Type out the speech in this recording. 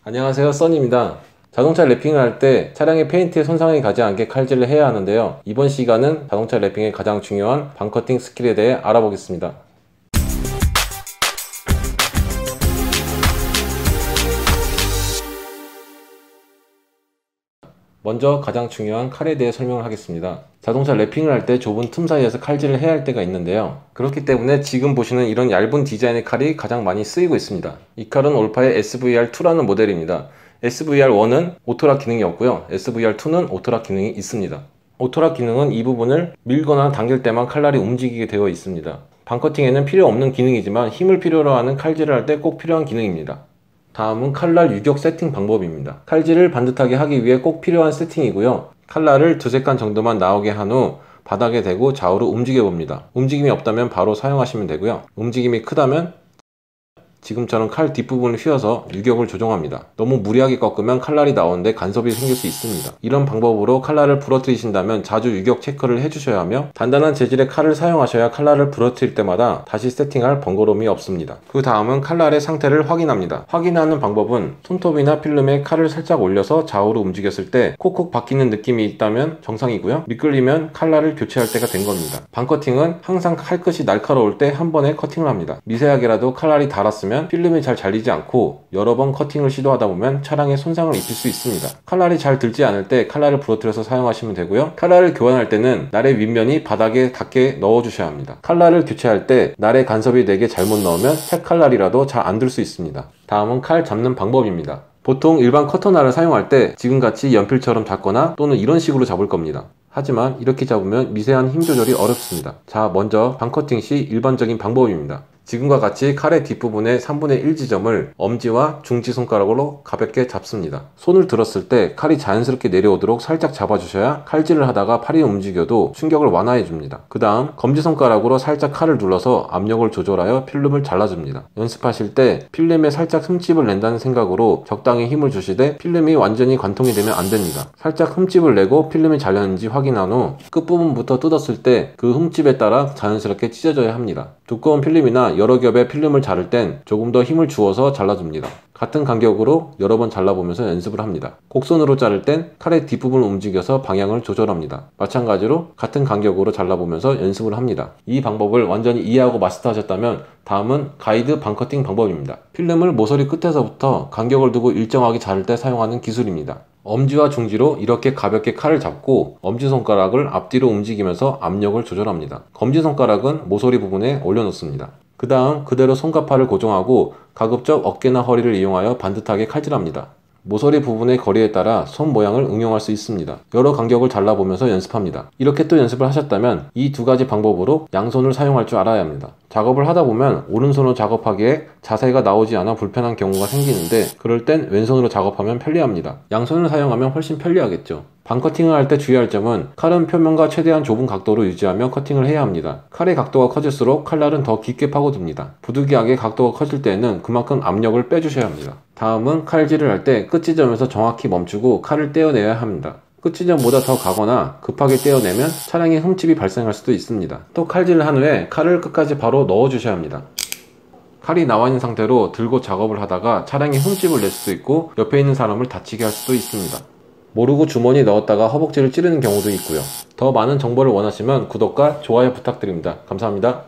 안녕하세요, 써니입니다. 자동차 랩핑을 할 때 차량의 페인트에 손상이 가지 않게 칼질을 해야 하는데요. 이번 시간은 자동차 랩핑의 가장 중요한 방커팅 스킬에 대해 알아보겠습니다. 먼저 가장 중요한 칼에 대해 설명을 하겠습니다. 자동차 랩핑을 할 때 좁은 틈 사이에서 칼질을 해야 할 때가 있는데요. 그렇기 때문에 지금 보시는 이런 얇은 디자인의 칼이 가장 많이 쓰이고 있습니다. 이 칼은 올파의 SVR2라는 모델입니다. SVR1은 오토락 기능이 없고요. SVR2는 오토락 기능이 있습니다. 오토락 기능은 이 부분을 밀거나 당길 때만 칼날이 움직이게 되어 있습니다. 방커팅에는 필요 없는 기능이지만 힘을 필요로 하는 칼질을 할 때 꼭 필요한 기능입니다. 다음은 칼날 유격 세팅 방법입니다. 칼질을 반듯하게 하기 위해 꼭 필요한 세팅이고요. 칼날을 두세 칸 정도만 나오게 한 후 바닥에 대고 좌우로 움직여 봅니다. 움직임이 없다면 바로 사용하시면 되고요. 움직임이 크다면 지금처럼 칼 뒷부분을 휘어서 유격을 조정합니다. 너무 무리하게 꺾으면 칼날이 나오는데 간섭이 생길 수 있습니다. 이런 방법으로 칼날을 부러뜨리신다면 자주 유격 체크를 해주셔야 하며 단단한 재질의 칼을 사용하셔야 칼날을 부러뜨릴 때마다 다시 세팅할 번거로움이 없습니다. 그 다음은 칼날의 상태를 확인합니다. 확인하는 방법은 손톱이나 필름에 칼을 살짝 올려서 좌우로 움직였을 때 콕콕 박히는 느낌이 있다면 정상이고요. 미끌리면 칼날을 교체할 때가 된 겁니다. 방커팅은 항상 칼끝이 날카로울 때 한 번에 커팅을 합니다. 미세하게라도 칼날이 닳았으면 필름이 잘 잘리지 않고 여러 번 커팅을 시도하다 보면 차량에 손상을 입힐 수 있습니다. 칼날이 잘 들지 않을 때 칼날을 부러뜨려서 사용하시면 되고요. 칼날을 교환할 때는 날의 윗면이 바닥에 닿게 넣어주셔야 합니다. 칼날을 교체할 때 날의 간섭이 되게 잘못 넣으면 새 칼날이라도 잘 안 들 수 있습니다. 다음은 칼 잡는 방법입니다. 보통 일반 커터날을 사용할 때 지금같이 연필처럼 잡거나 또는 이런 식으로 잡을 겁니다. 하지만 이렇게 잡으면 미세한 힘 조절이 어렵습니다. 자, 먼저 방커팅 시 일반적인 방법입니다. 지금과 같이 칼의 뒷부분의 3분의 1 지점을 엄지와 중지손가락으로 가볍게 잡습니다. 손을 들었을 때 칼이 자연스럽게 내려오도록 살짝 잡아주셔야 칼질을 하다가 팔이 움직여도 충격을 완화해줍니다. 그 다음 검지손가락으로 살짝 칼을 눌러서 압력을 조절하여 필름을 잘라줍니다. 연습하실 때 필름에 살짝 흠집을 낸다는 생각으로 적당히 힘을 주시되 필름이 완전히 관통이 되면 안됩니다. 살짝 흠집을 내고 필름이 잘렸는지 확인한 후 끝부분부터 뜯었을 때 그 흠집에 따라 자연스럽게 찢어져야 합니다. 두꺼운 필름이나 여러 겹의 필름을 자를 땐 조금 더 힘을 주어서 잘라줍니다. 같은 간격으로 여러 번 잘라보면서 연습을 합니다. 곡선으로 자를 땐 칼의 뒷부분을 움직여서 방향을 조절합니다. 마찬가지로 같은 간격으로 잘라보면서 연습을 합니다. 이 방법을 완전히 이해하고 마스터하셨다면 다음은 가이드 방커팅 방법입니다. 필름을 모서리 끝에서부터 간격을 두고 일정하게 자를 때 사용하는 기술입니다. 엄지와 중지로 이렇게 가볍게 칼을 잡고 엄지손가락을 앞뒤로 움직이면서 압력을 조절합니다. 검지손가락은 모서리 부분에 올려놓습니다. 그 다음 그대로 손과 팔을 고정하고 가급적 어깨나 허리를 이용하여 반듯하게 칼질합니다. 모서리 부분의 거리에 따라 손 모양을 응용할 수 있습니다. 여러 간격을 잘라보면서 연습합니다. 이렇게 또 연습을 하셨다면 이 두 가지 방법으로 양손을 사용할 줄 알아야 합니다. 작업을 하다 보면 오른손으로 작업하기에 자세가 나오지 않아 불편한 경우가 생기는데 그럴 땐 왼손으로 작업하면 편리합니다. 양손을 사용하면 훨씬 편리하겠죠. 방커팅을 할 때 주의할 점은 칼은 표면과 최대한 좁은 각도로 유지하며 커팅을 해야 합니다. 칼의 각도가 커질수록 칼날은 더 깊게 파고듭니다. 부득이하게 각도가 커질 때에는 그만큼 압력을 빼주셔야 합니다. 다음은 칼질을 할 때 끝지점에서 정확히 멈추고 칼을 떼어내야 합니다. 끝지점보다 더 가거나 급하게 떼어내면 차량에 흠집이 발생할 수도 있습니다. 또 칼질을 한 후에 칼을 끝까지 바로 넣어주셔야 합니다. 칼이 나와 있는 상태로 들고 작업을 하다가 차량에 흠집을 낼 수도 있고 옆에 있는 사람을 다치게 할 수도 있습니다. 모르고 주머니에 넣었다가 허벅지를 찌르는 경우도 있고요. 더 많은 정보를 원하시면 구독과 좋아요 부탁드립니다. 감사합니다.